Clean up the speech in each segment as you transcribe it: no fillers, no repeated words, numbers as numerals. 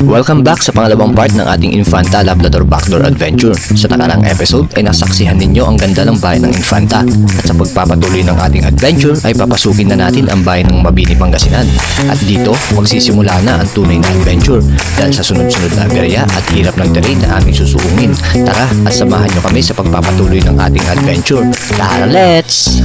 Welcome back sa pangalawang part ng ating Infanta Labrador Backdoor Adventure. Sa nakarang episode ay nasaksihan ninyo ang ganda ng bayan ng Infanta. At sa pagpapatuloy ng ating adventure ay papasukin na natin ang bayan ng Mabini, Pangasinan. At dito magsisimula na ang tunay na adventure dahil sa sunod-sunod na aberya at hirap ng terrain na aming susuungin. Tara at samahan nyo kami sa pagpapatuloy ng ating adventure. Tara, let's!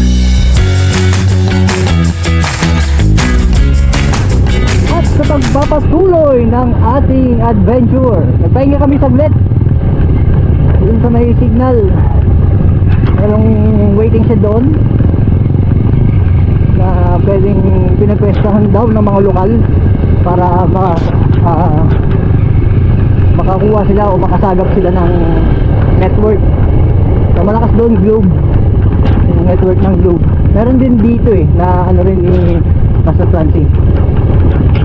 Sa pagpapatuloy ng ating adventure, nagpahinga kami saglit dun sa may signal. Merong waiting shed doon na pwedeng pinagpwestahan daw ng mga lokal para makakuha sila o makasagap sila ng network. So, malakas doon Globe, yung network ng Globe. Meron din dito na ano rin ni Master Francie,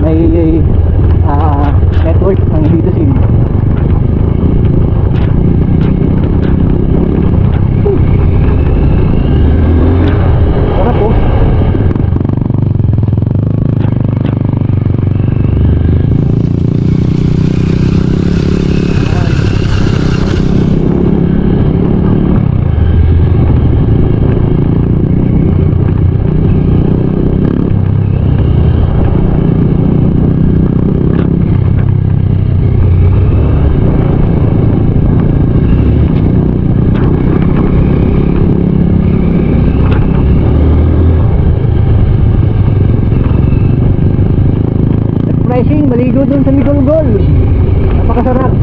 may network ng dito SIM. Sarap po. Maligo dun sa Migolgol, napakasarap.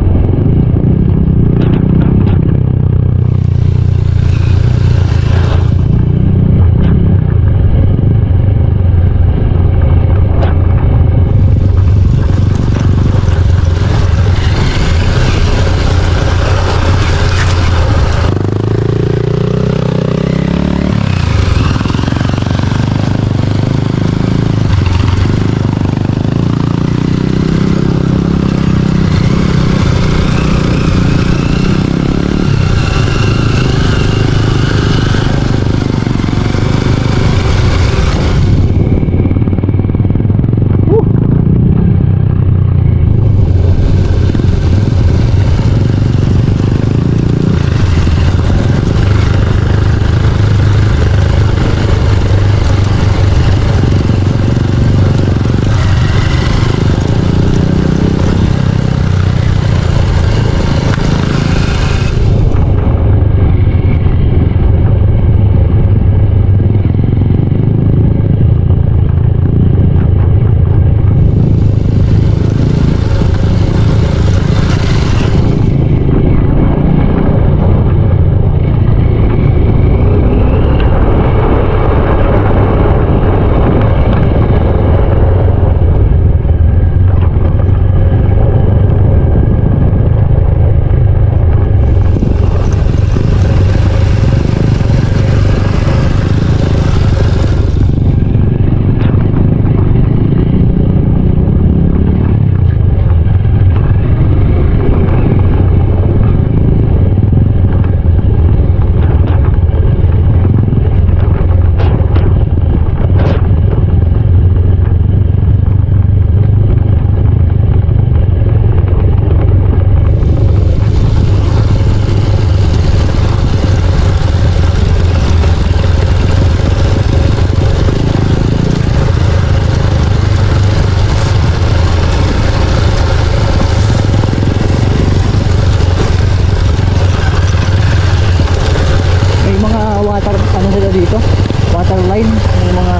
Water line, yung mga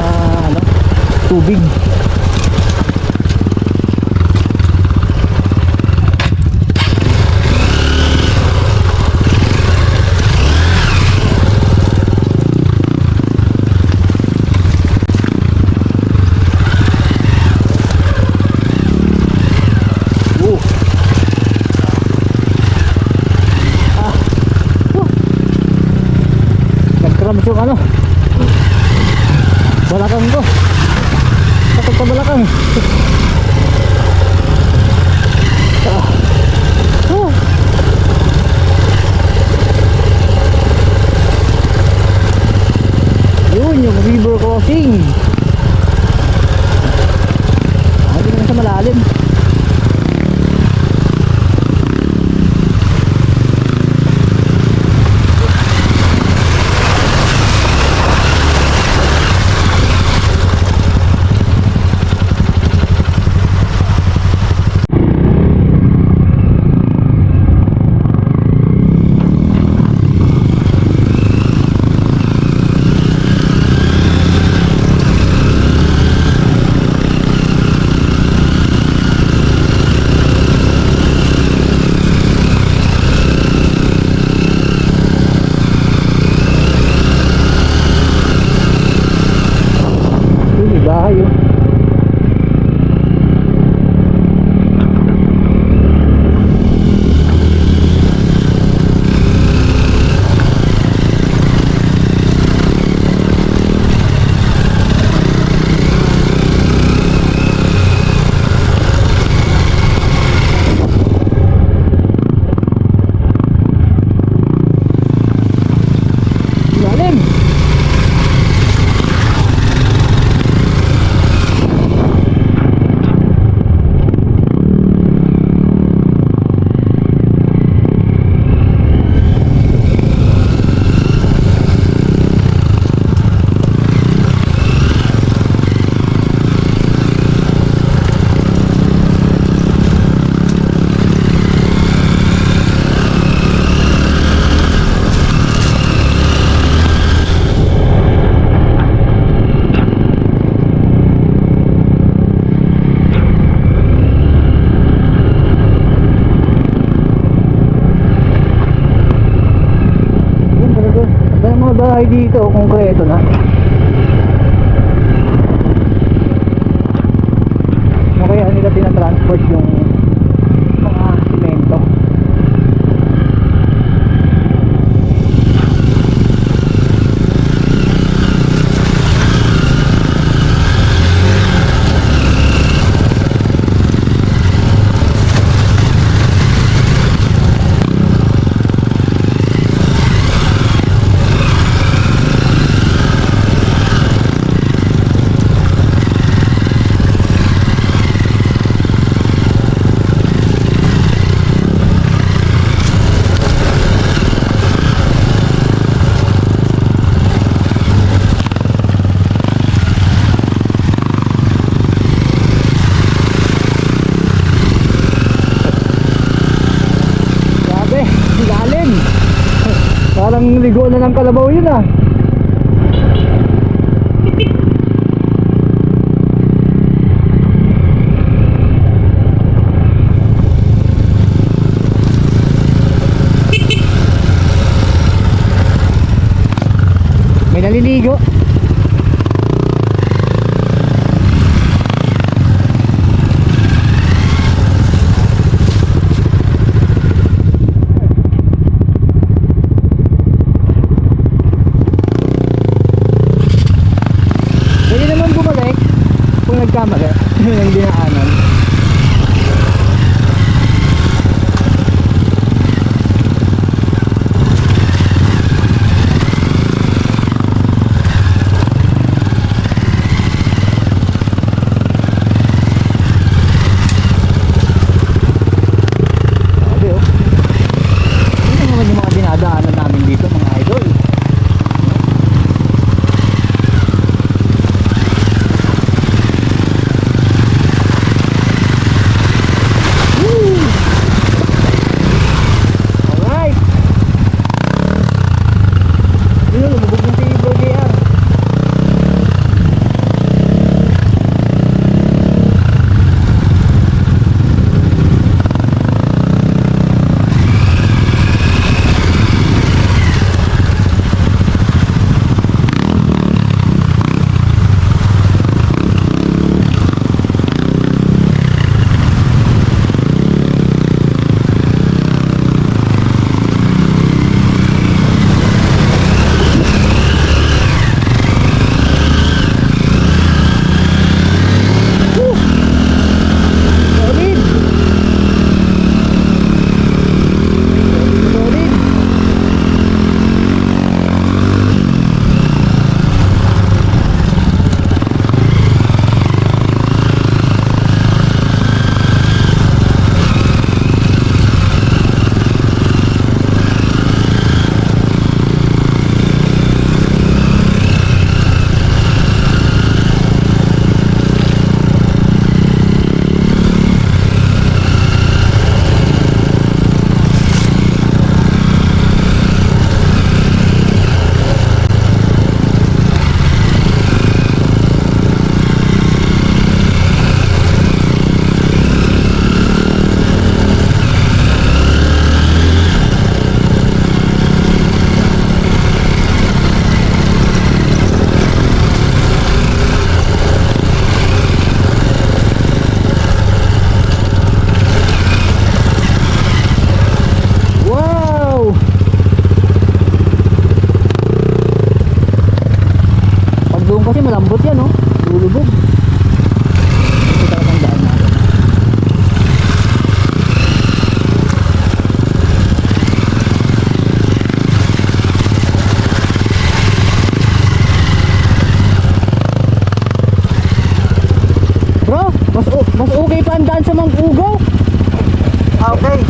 tubig. Nagkrams yung balakang ko, takot sa balakang. Yun yung river crossing. Hindi naman sa malalim. dito, konkreto na. Na kaya nila tinatransport yung mga simento. Grabe, lalim. Parang ligo na ng kalabaw yun ah. May naliligo. Pwede naman bumalik kung nagkamali ng dinaanan. Sabi oh. Ano naman yung mga dinadaanan namin dito mga idol? Alright. Yun, lumubog yung si Bro JR. Solid. Solid. Wow! Pag doon kasi malambot yan, oh. Lulubog. Ito talagang daan natin. Bro, mas okay pa ang daan sa Mangkugaw. Okay.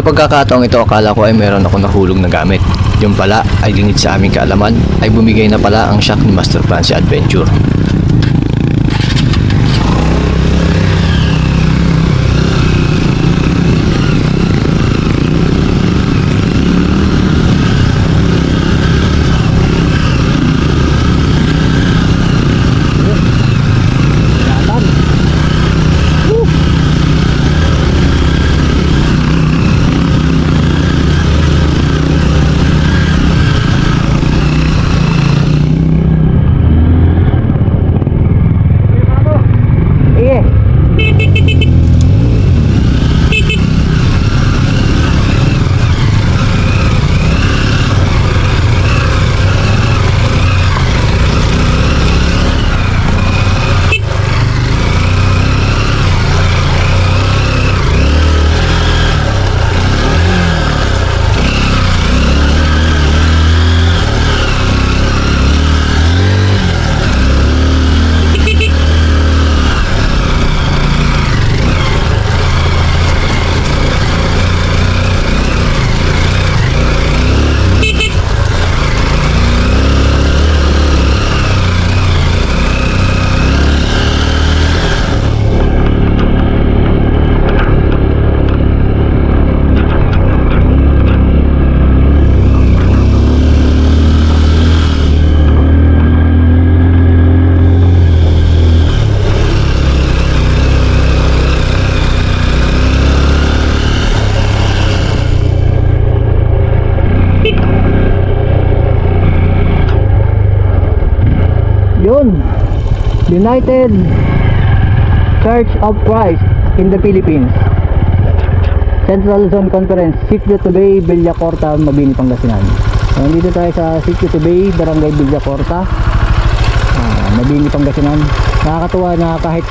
Sa pagkakataong ito, akala ko ay meron ako nahulog na gamit. Yung pala ay lingid sa aming kaalaman ay bumigay na pala ang shock ni Master Francie Adventure. Yun, United Church of Christ in the Philippines, Central Zone Conference, Sitio Tubay, Villacorta, Mabini, Pangasinan. Nandito tayo sa Sitio Tubay, Barangay Villacorta, Mabini, Pangasinan. Nakakatuwa na kahit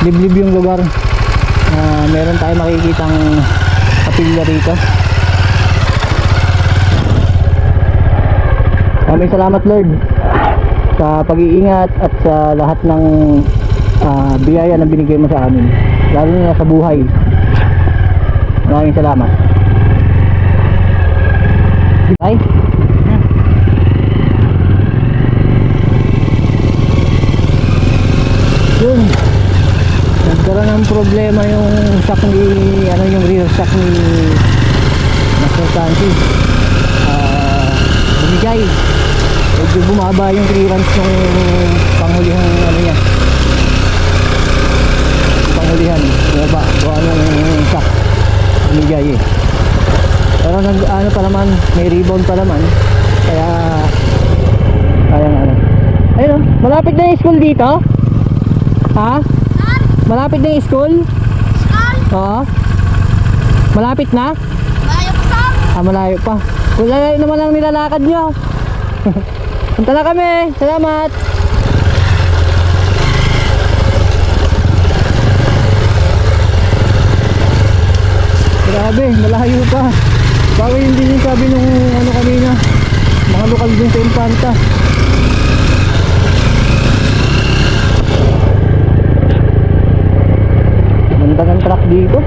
liblib yung lugar, meron tayo makikitang kapilya rito. Maraming salamat, Lord, sa pag-iingat at sa lahat ng biyaya na binigay mo sa amin, lalo na sa buhay. Maraming salamat. Ay, yun, nagkaroon ng problema yung shock ni yung rear shock ni Master Francis. Bumigay, medyo bumaba yung clearance ng panghulihang niya, panghulihan, bumaba gawa ng shock, bumigay pero pa naman, may rebound pa naman, kaya ayun, malapit na yung school dito. Ha? Malapit na yung school? Oo, malapit na? Malayo pa sa? Malayo pa. Wala naman ang nilalakad nyo. Punta na kami. Salamat. Grabe, malayo pa. Bago yun din yung sabi nung kanina, mga lokal din sa Infanta. Ganda ng truck dito.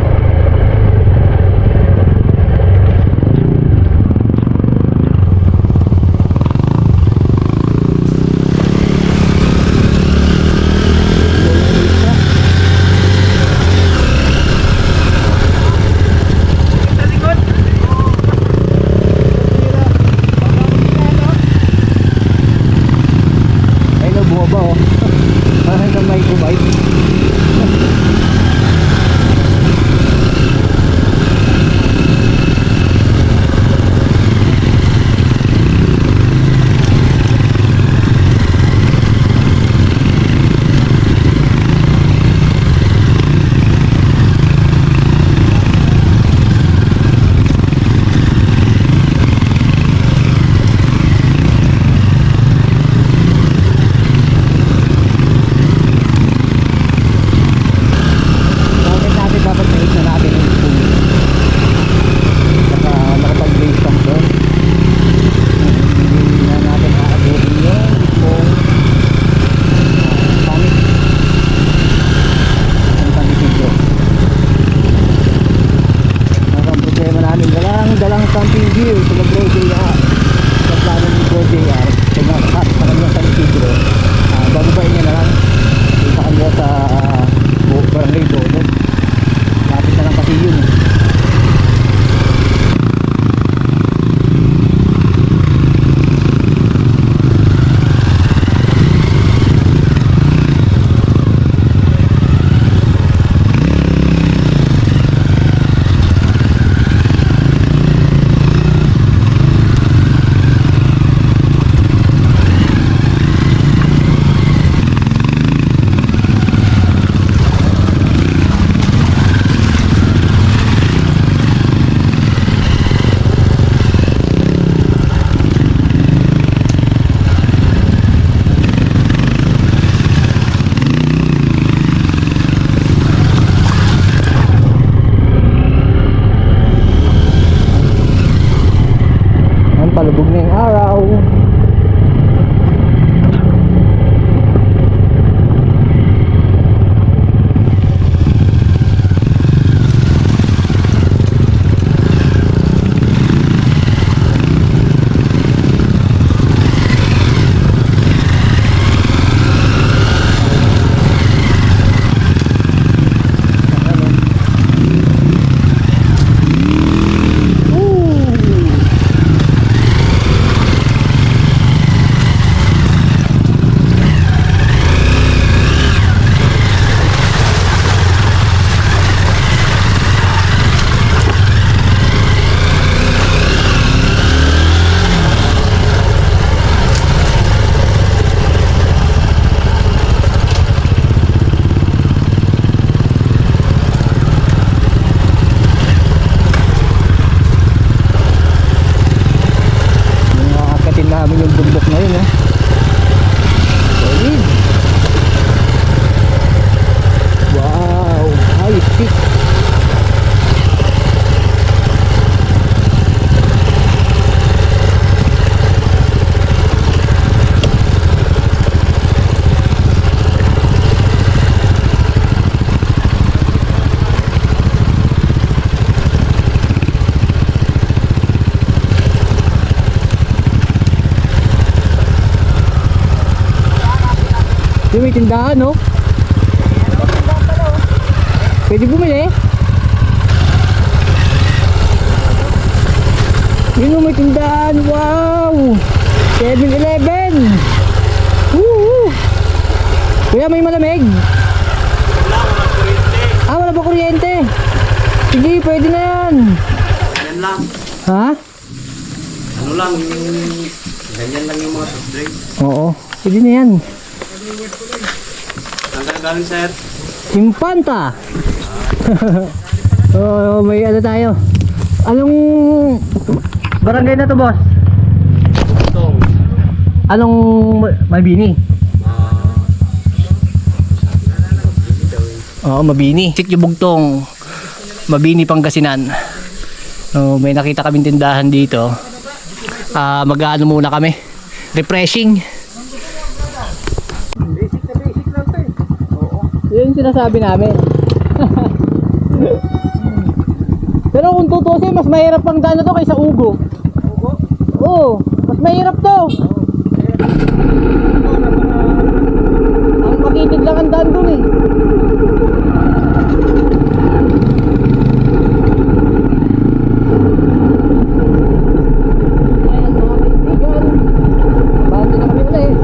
Ayun na. Solid. Wow. Ay, stick. Yung may tindahan, no? Pwede bumili. Yun yung may tindahan. Wow! 7-Eleven! Woo! Kuya, may malamig? Wala pa kuryente. Sige, pwede na yan. Yan lang. Ha? Ano lang, ganyan lang yung mga soft drink. Oo, pwede na yan. Saan ka galing, sir? Infanta! Oh, may ano tayo. Anong barangay na to, boss? Itong, Anong Mabini? Oo, Mabini. Sitio Bugtong, Mabini, Pangasinan. So, may nakita kaming tindahan dito. Mag-ano muna kami. Refreshing. basic na lang to eh. Oo. Yun yung sinasabi namin. Pero kung tutusin, mas mahirap pang daan na to kaysa Ugo. Ugo? Oo, mas mahirap to. Ang makitid lang ang daan dun eh. Ayan mga kaibigan, bago na kami ulit.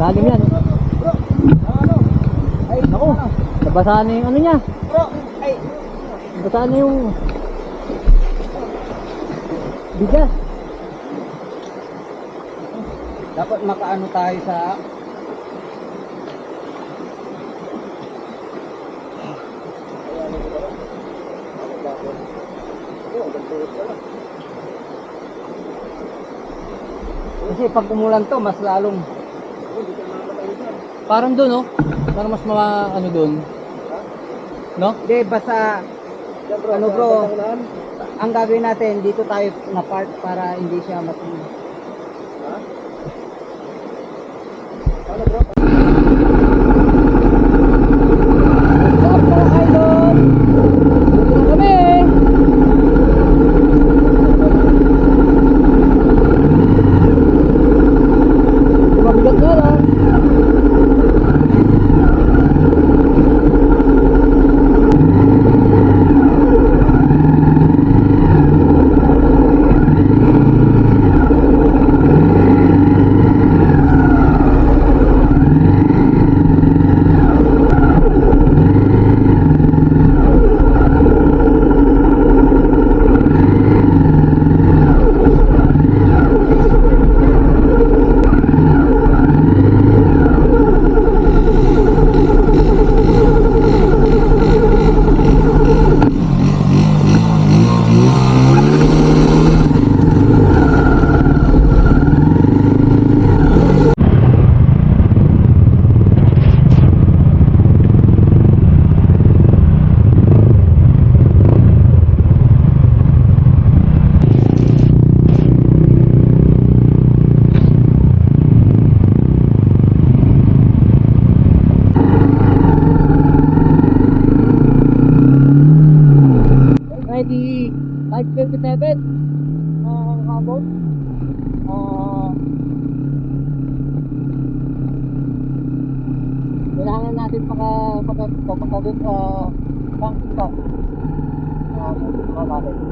Lalim yan. Ay, naku. Nabasaan na yung ano niya. Nabasaan na yung bigas. Dapat makaano tayo sa... Kasi pag umulan to, mas lalong parang doon, no? Parang mas ano doon. No? Hindi, basta... Ano bro, ang gagawin natin, dito tayo na park para hindi siya matuloy. What's up, mga idol? Dito na kami. Mabigat nga lang. Kailangan natin pakabit banking ba? Natin.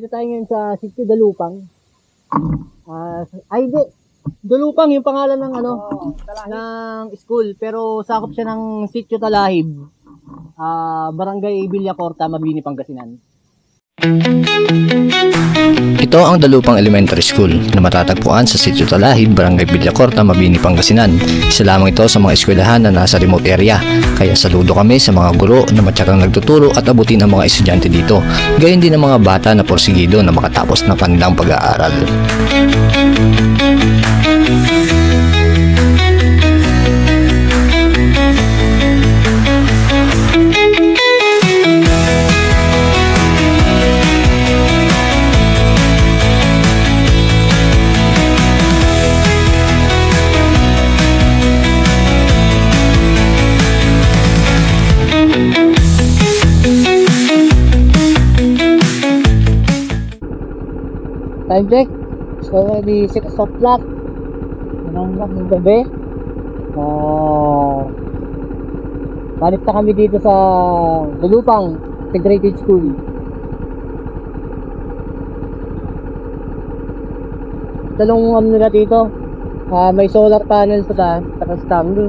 Dito tayo ngayon sa Sitio Dalupang. Ay, hindi. Dalupang yung pangalan ng ng school. Pero sakop siya ng Sitio Talahib. Barangay Villacorta, Mabini, Pangasinan. Ito ang Dalupang Elementary School na matatagpuan sa Sitio Talahib, Barangay Villacorta, Mabini, Pangasinan. Isa lamang ito sa mga eskwelahan na nasa remote area. Kaya saludo kami sa mga guro na matyagang nagtuturo at abutin ang mga estudyante dito. Gayon din ang mga bata na porsigido na makatapos ng kanilang pag-aaral. Time check. It's already 6 o'clock. Anong lang ng gabi. Balik na kami dito sa Dalupang Integrated School. Talong nila dito. May solar panel sa stand.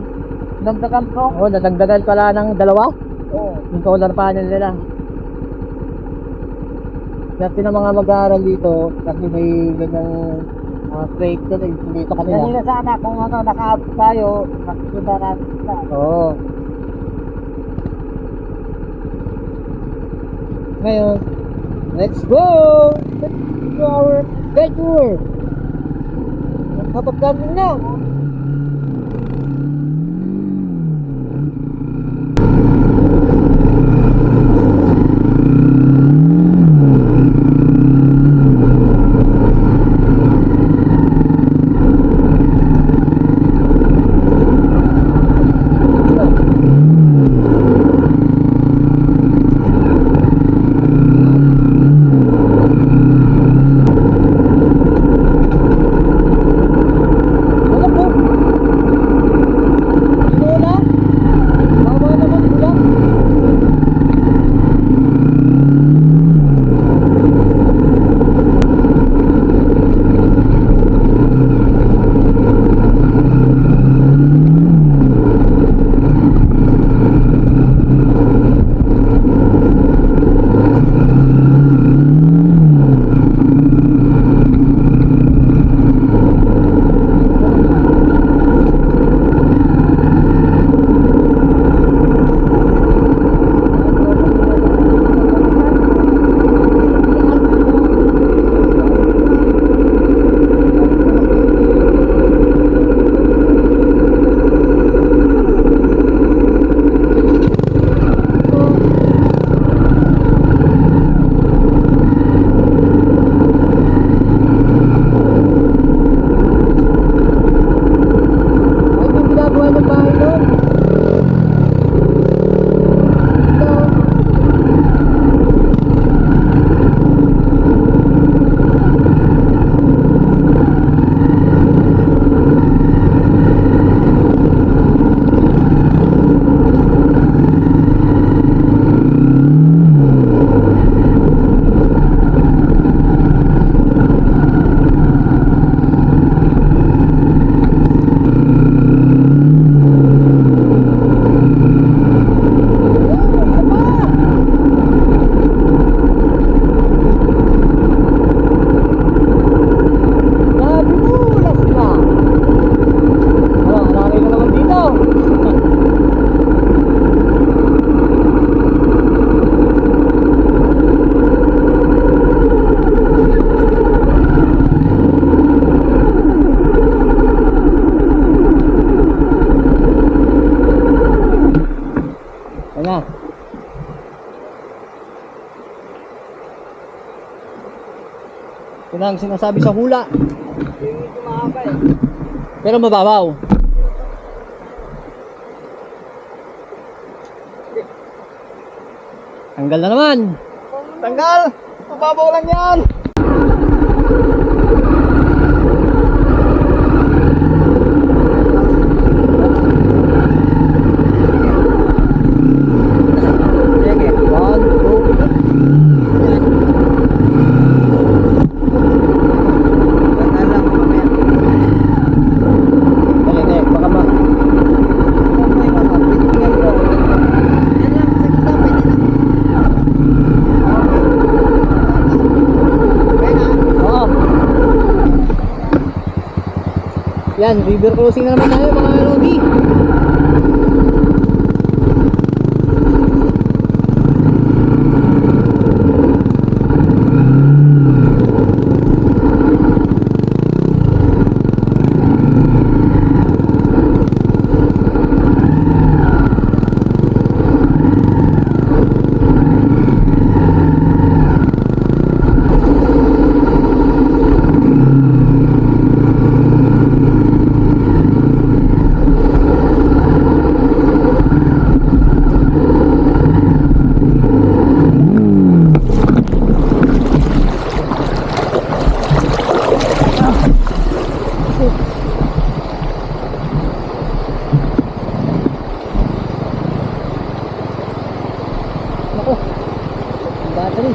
Nadagdagan ko? Oo, nadagdagan pala ng dalawa. Oo. Yung solar panel nila. Kasi ng mga mag-aaral dito, kasi may ganyang break na dito kanila. Kanina sana kung nakaabot tayo, nakikita natin na. Oo. Ngayon, let's go! Let's go our adventure! Kapag kami na! Ito na ang sinasabi sa hula. Pero mababaw. Tanggal na naman. Tanggal! Mababaw lang yan! Sige, 1, 2, Yan, river crossing na naman tayo mga Lodi. Nako, battery.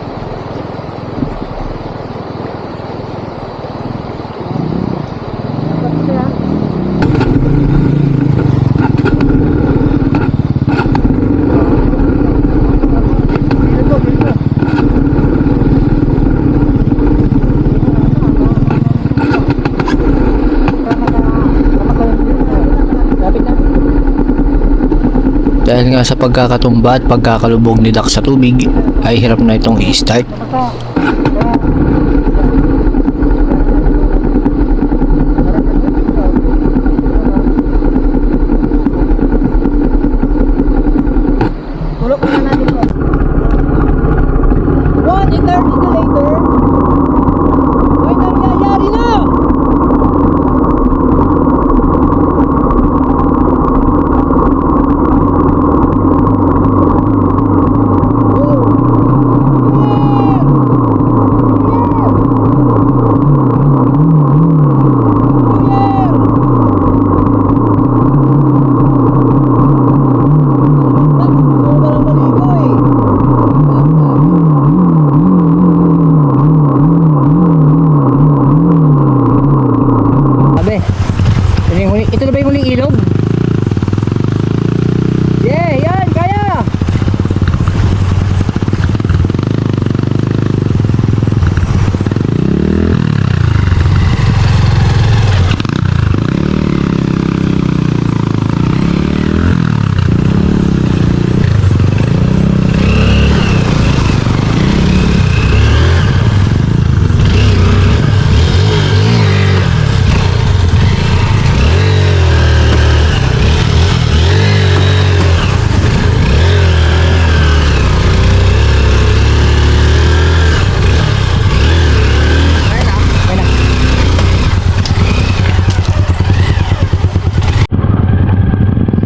Lapit na. Dahil nga sa pagkakatumba at pagkakalubog ni Dak sa tubig, ay hirap na itong i-start. Tulog na natin po. What? Eternity later? Ay, nangyayari na! Sabi, ito na ba yung huling ilog? Yeah, yan, kaya!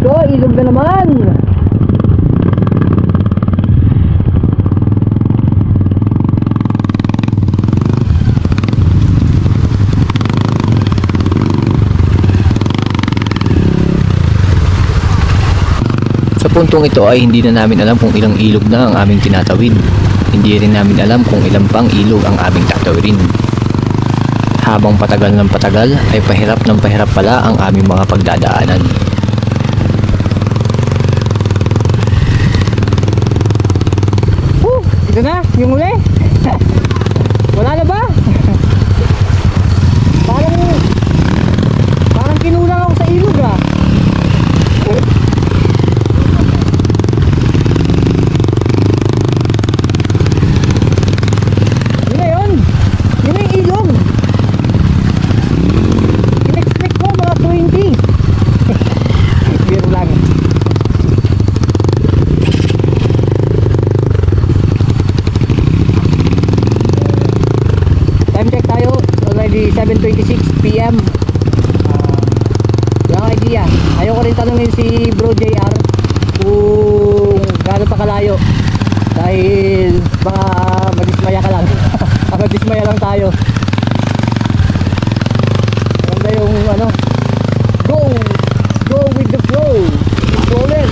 So, ilog na naman. Sa puntong ito ay hindi na namin alam kung ilang ilog na ang aming tinatawid. Hindi rin namin alam kung ilang pang ilog ang aming tatawirin. Habang patagal ng patagal ay pahirap ng pahirap pala ang aming mga pagdadaanan. Ito na, yung uli. Wala na ba? Parang kinulang ako sa ilog ah. Yun na yun. Yun na yung ilog. In-expect ko mga 20. Biro lang. Time check tayo, already 7:26 PM. Yung idea, ayoko rin tanungin si Bro JR kung gaano pa kalayo dahil baka madismaya ka lang. Madismaya lang tayo. Ganda yung ano, go with the flow, rolling.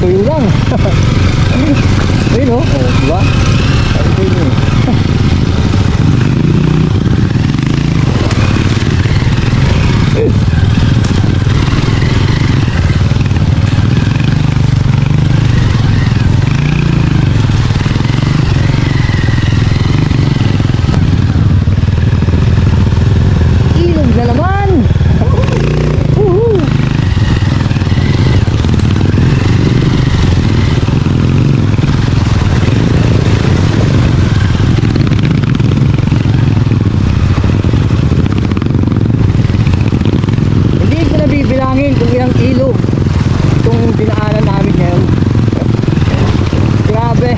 tuyo lang. Ayun o, diba? Ayun yun. Ilog na naman! Woohoo! Hindi ko na bibilangin kung ilang ilog itong dinaanan namin ngayon. Grabe!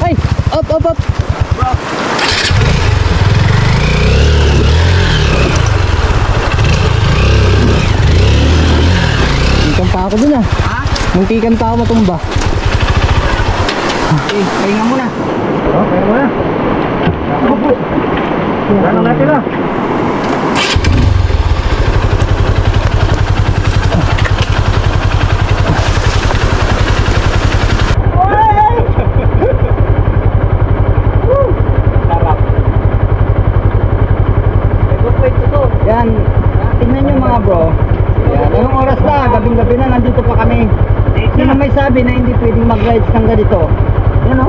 Ay! Up, up, up! Muntikan pa ako dun ah. Ha? Muntikan pa ako matumba. Eh, pahinga muna. Okay, muna. Ano natin ah? Yan, tingnan nyo mga bro. Yan, anong oras na? Gabing-gabi na, nandito pa kami. Sino may sabi na hindi pwedeng mag-rides ng ganito? Yan o.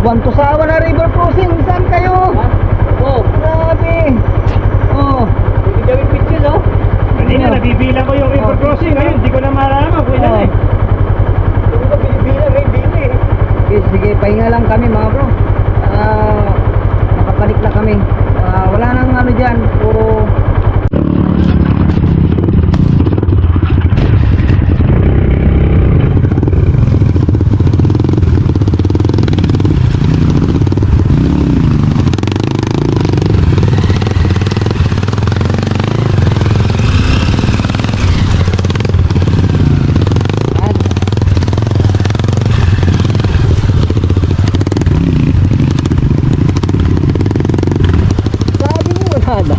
Buwan to Sawa na river crossing. Saan kayo? Oh, grabe. Oh. Hindi gawin picture no? Kanina, nabibilang ko yung river crossing. Ngayon, hindi ko na malaman kung ilan eh. Hindi ko binibilang, hindi eh. Okay, sige, pahinga lang kami mga bro. Nakapanik na kami. Wala nang ano dyan, puro sabi mo wala na.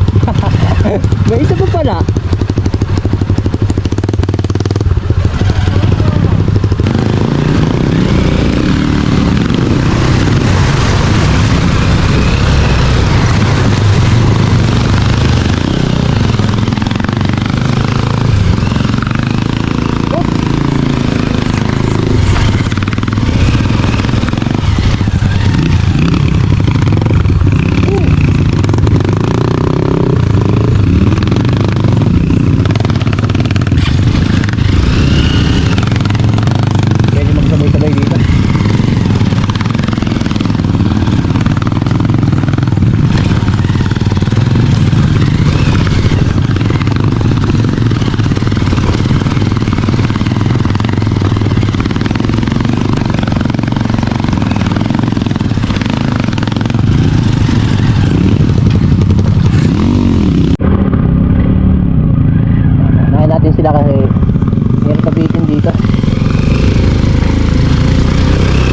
sila kasi meron kapitin dito.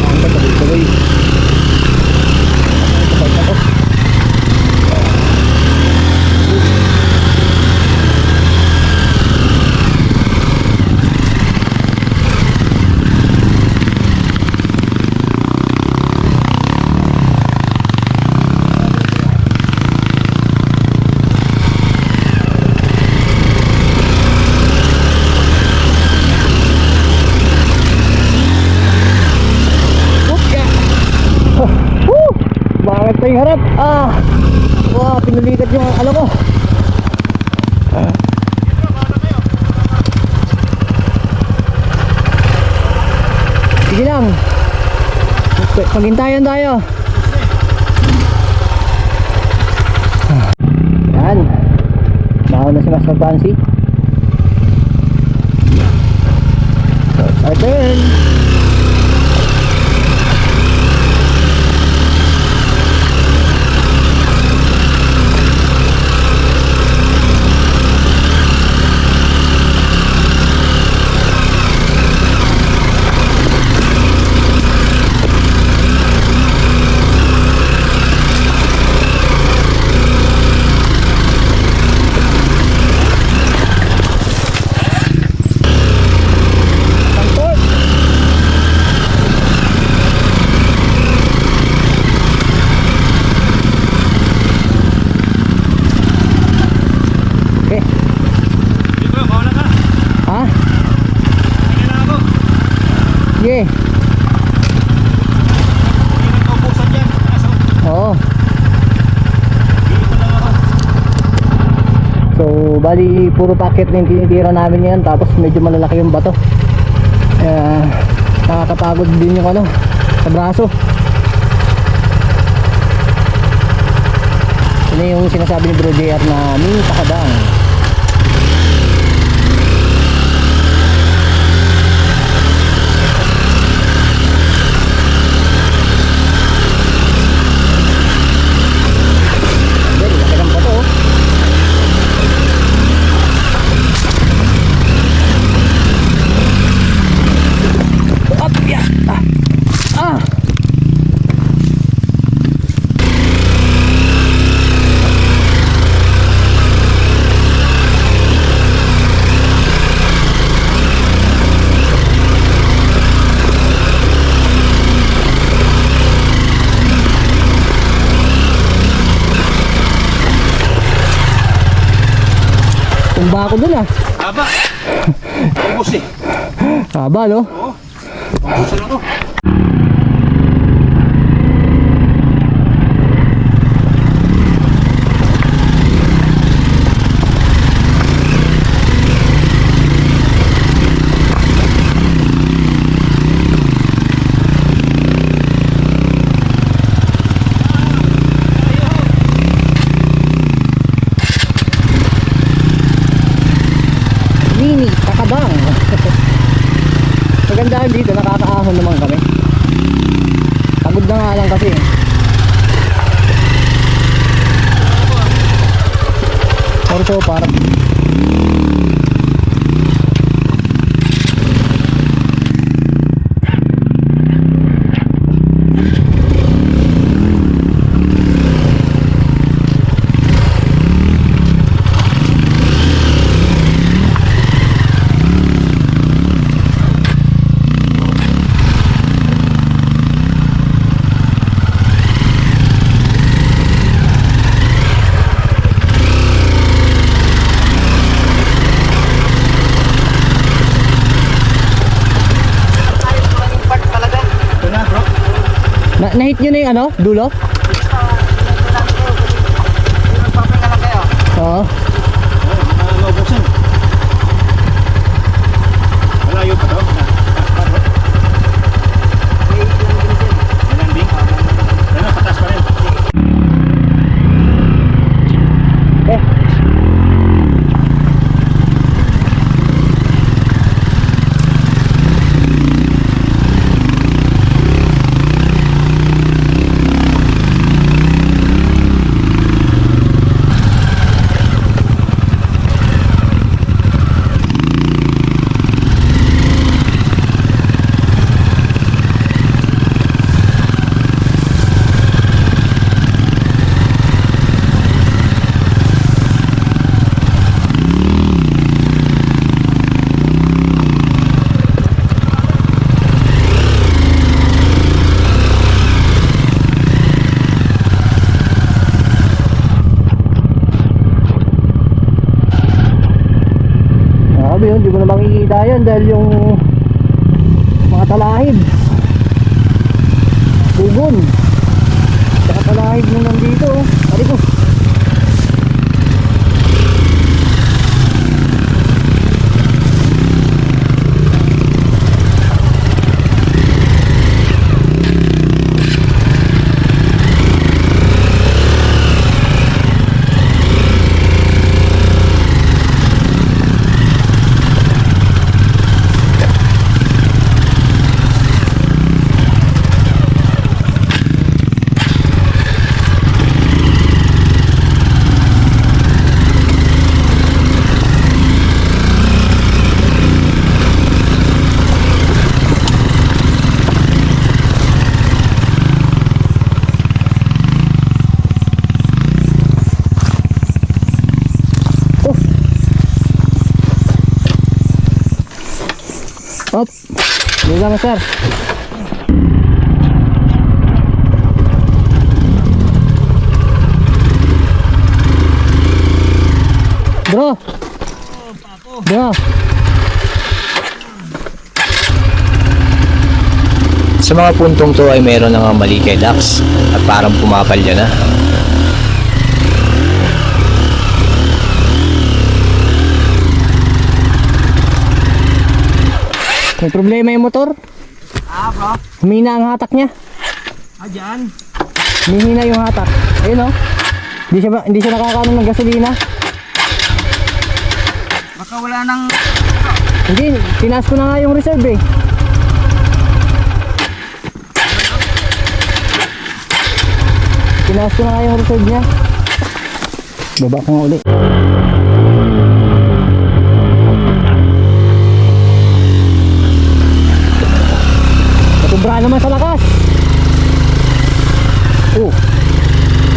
Ang tuloy-tuloy. Sabay na to. Bakit pa yung harap? Wah, pinulikat yung ano ko. Sige lang. Paghintayan tayo. Yan. Baho na si Master Fancy. So, it's our turn. Sige. Oo. So, bali puro packet na yung tinitira namin ngayon. Tapos medyo malalaki yung bato. Nakakapagod din yung ano sa braso. Yun yung sinasabi ni Bro JR na mini takadang. Tumba ako dun Haba. Ubus eh. Haba no? Oo. Ubusan ako. Mini takadang. Magandaan dito, nakakaahon naman kami. Pagod na nga lang kasi. Orso parang na-hit nyo na yung ano? Dulo? Oo. Ubusan. Malayo pa daw. Landing. Ano, patas pa rin. Grabe yun, di mo na makikita yan dahil yung mga talahib, pugon, saka talahib na nandito. Pari ko. Op, dito lang sir. Bro. Bro. Sa mga puntong to ay meron na nga mali kay Dax at parang pumapalya na. May problema yung motor? Bro. Humina ang hatak niya. Dyan. Humihina yung hatak. Ayun oh. Hindi siya nakakaano ng gasolina. Baka wala nang... Hindi, tinaas ko na nga yung reserve eh. Tinaas ko na nga yung reserve niya. Baba ko nga ulit. Sobra naman sa lakas. Oh.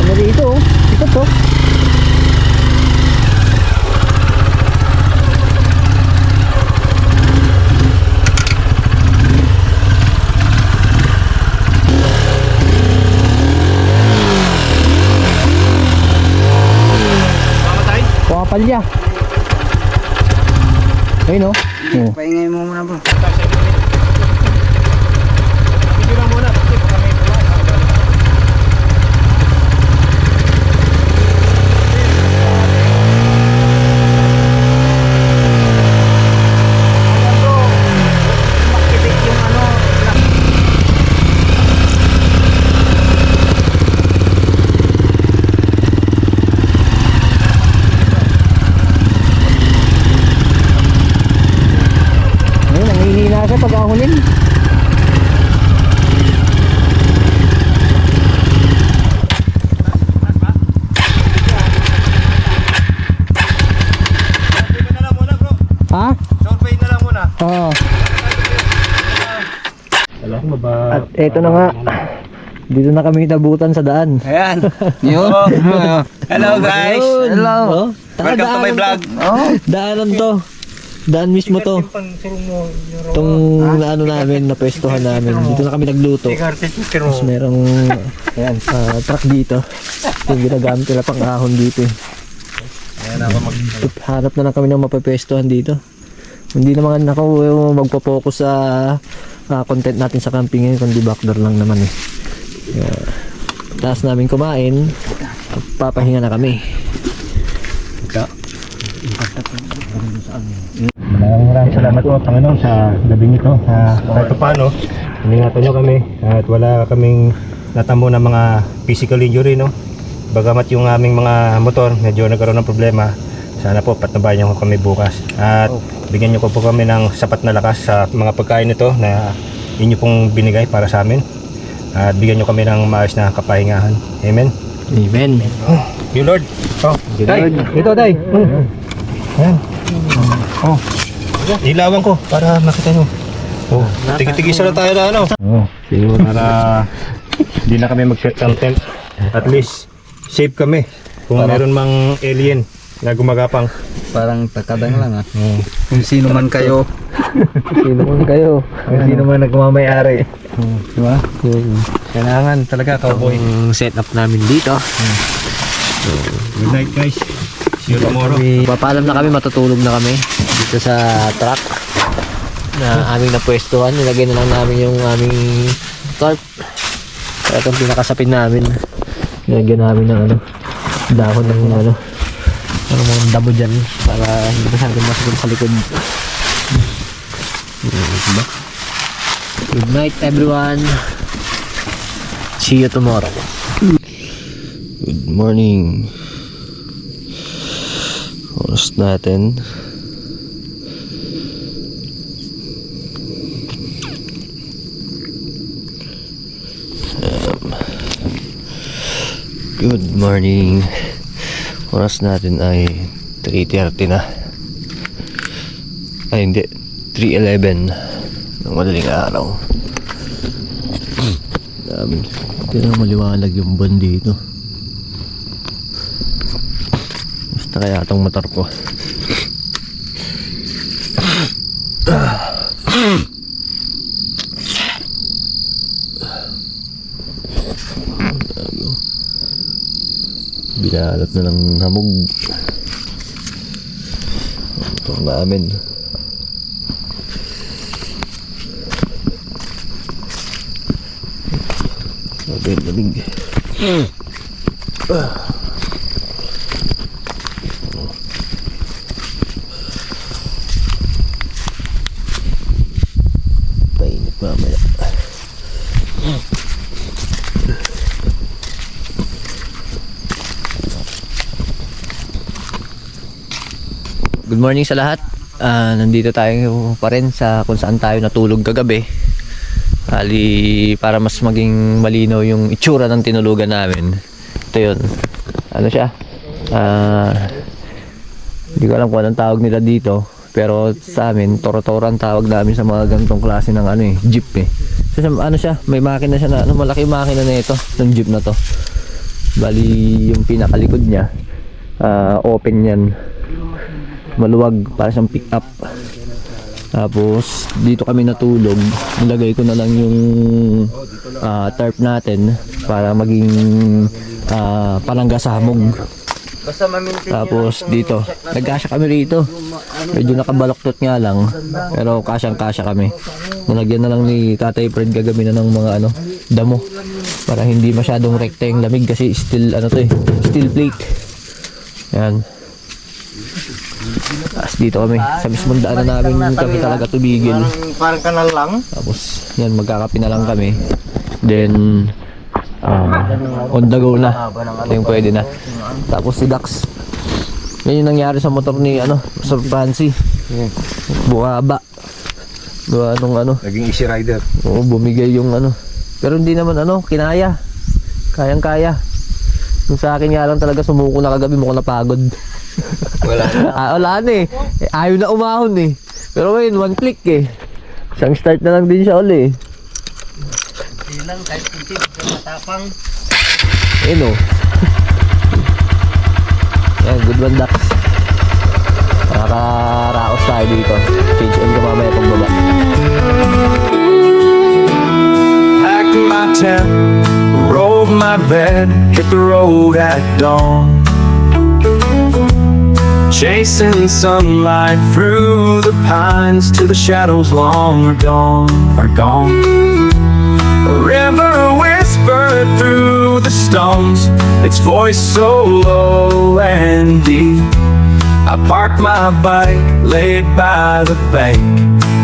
Ano dito oh. Ito to. Pumapalya. Ayun oh. Oh. Paingay mo muna bro. Ayun, nanghihina siya pag ahulin. Ha? Survey na lang muna. Oo. Wala akong maba... At eto na nga. Dito na kami nabutan sa daan. Ayan. Yun. Hello guys. Hello. Oh, Welcome to my vlog. Daanan to. Daan mismo to. Itong ano namin, napwestuhan namin. Dito na kami nagluto. Tapos merong ayan, truck dito. Yung ginagamit nila pang ahon dito. Hanap na lang kami ng mapapwestuhan dito. Hindi naman ako magpo-focus sa content natin sa camping ngayon, kundi backdoor lang naman eh. Taas namin kumain, papahinga na kami. Maraming salamat po Panginoon sa gabing ito. Kahit paano, iningatan nyo kami at wala kaming natamo ng mga physical injury, no? Bagamat yung aming mga motor medyo nagkaroon ng problema, sana po patnubayan nyo kami bukas at bigyan nyo po kami ng sapat na lakas sa mga pagkain ito na inyo pong binigay para sa amin at bigyan nyo kami ng maayos na kapahingahan. Amen. Amen. You Lord. Oh, Day. Ito Day. Ayan. Oh. Ilawan ko para makita nyo. Oh, tigi-tigisa na tayo na ano. Oh, para hindi na kami mag-set ng tent. At least safe kami kung meron mang alien na gumagapang. Parang takadang lang ah. Kung sino man kayo. Sino man kayo? Kung sino man nagmamayari. Diba? Kailangan talaga cowboy. Ang setup namin dito. Good night guys. See you tomorrow. Papaalam na kami, matutulog na kami. dito sa truck na aming napwestuhan. Nilagay na lang namin yung aming tarp. Kaya itong pinakasapin namin, nilagyan namin ng dahon ng mga damo dyan para hindi masyadong masakit sa likod. Diba? Good night everyone. See you tomorrow. Good morning. Oras natin. Good morning. Oras natin ay 3:30 na. Ay hindi, 3:11 ng madaling araw. Dami. Hindi na maliwanag yung buwan dito. Basta kaya itong motor ko. Binalat na ng hamog motor namin. Lamig. Painit mamaya. Good morning sa lahat. Nandito tayo pa rin sa kung saan tayo natulog kagabi. Para mas maging malinaw yung itsura ng tinulugan namin. Ito yun. Ano siya? Hindi ko alam kung anong tawag nila dito. Pero sa amin, toro-toro ang tawag namin sa mga ganitong klase ng jeep eh. So, ano siya? May makina siya na, malaki makina na ito, ng jeep na to. Bali, yung pinakalikod niya, open yan. Maluwag, para siyang pick up. Tapos dito kami natulog. Nilagay ko na lang yung tarp natin para maging palangga sa hamog. Tapos dito, nagkasya kami rito. Medyo nakabaloktot nga lang, pero kasyang-kasya kami. Nalagyan na lang ni Tatay Fred gagabi na ng mga damo para hindi masyadong rekta yung lamig kasi steel steel plate. Yan. Tapos dito kami sa mismong daanan namin kami talaga tumigil. Parang kanal lang. Tapos yan, magkakape na lang kami. Then on the go na. Ito yung pwede na. Tapos si Dax, yan yung nangyari sa motor ni Sir Francie. Buhaba. Gawa nung Naging easy rider. Oo, bumigay yung pero hindi naman kinaya. Kayang-kaya. Yung sa akin nga lang talaga sumuko na kagabi, mukhang napagod. Wala na. Wala na eh. Ayaw na umahon eh. Pero ngayon, one click eh. Isang start na lang din siya uli eh. Hindi lang, kahit hindi, matapang. Ayun o. Yan, good one Dax. Nakakaraos tayo dito. Change on ko mamaya itong baba. Packed my tent, rolled my bed, hit the road at dawn. Chasing sunlight through the pines till the shadows long are gone. A river whispered through the stones, its voice so low and deep. I parked my bike, laid by the bank,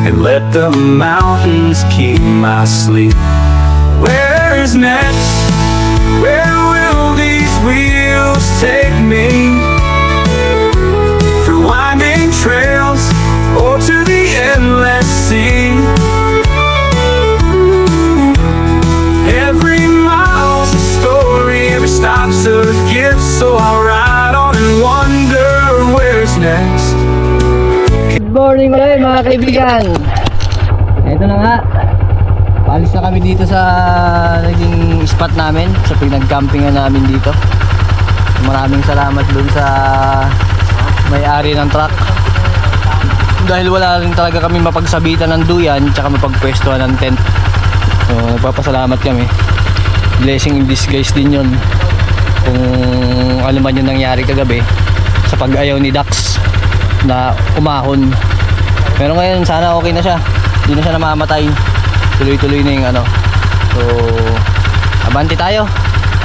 and let the mountains keep my sleep. Where's next? Where will these wheels take me? Through winding trails or to the endless sea. Every mile's a story, every stop's a gift. So I'll ride on and wonder where's next. Good morning ulit mga kaibigan. Ito na nga, paalis na kami dito sa naging spot namin, sa pinag-campingan namin dito. Maraming salamat dun sa may-ari ng truck, dahil wala rin talaga kami mapagsabitan ng duyan tsaka mapagpwestuhan ng tent. So nagpapasalamat kami. Blessing in disguise din yun kung ano man yung nangyari kagabi sa pag-ayaw ni Dax. na umahon. Pero ngayon sana okay na siya, hindi na siya namamatay, tuloy-tuloy na yung ano. So abante tayo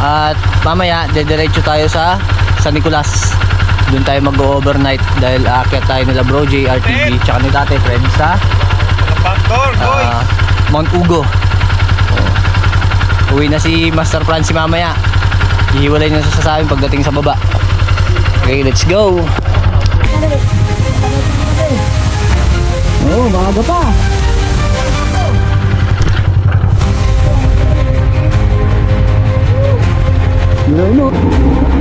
at mamaya dediretso tayo sa San Nicolas. Doon tayo mag-overnight dahil aakyat tayo nila Bro J, RTV tsaka ni Tate Fred sa Mount Ugo. Uwi na si Master Francie mamaya. Hihiwalay na siya sa amin pagdating sa baba. Okay, let's go. Oo, maaga pa. No.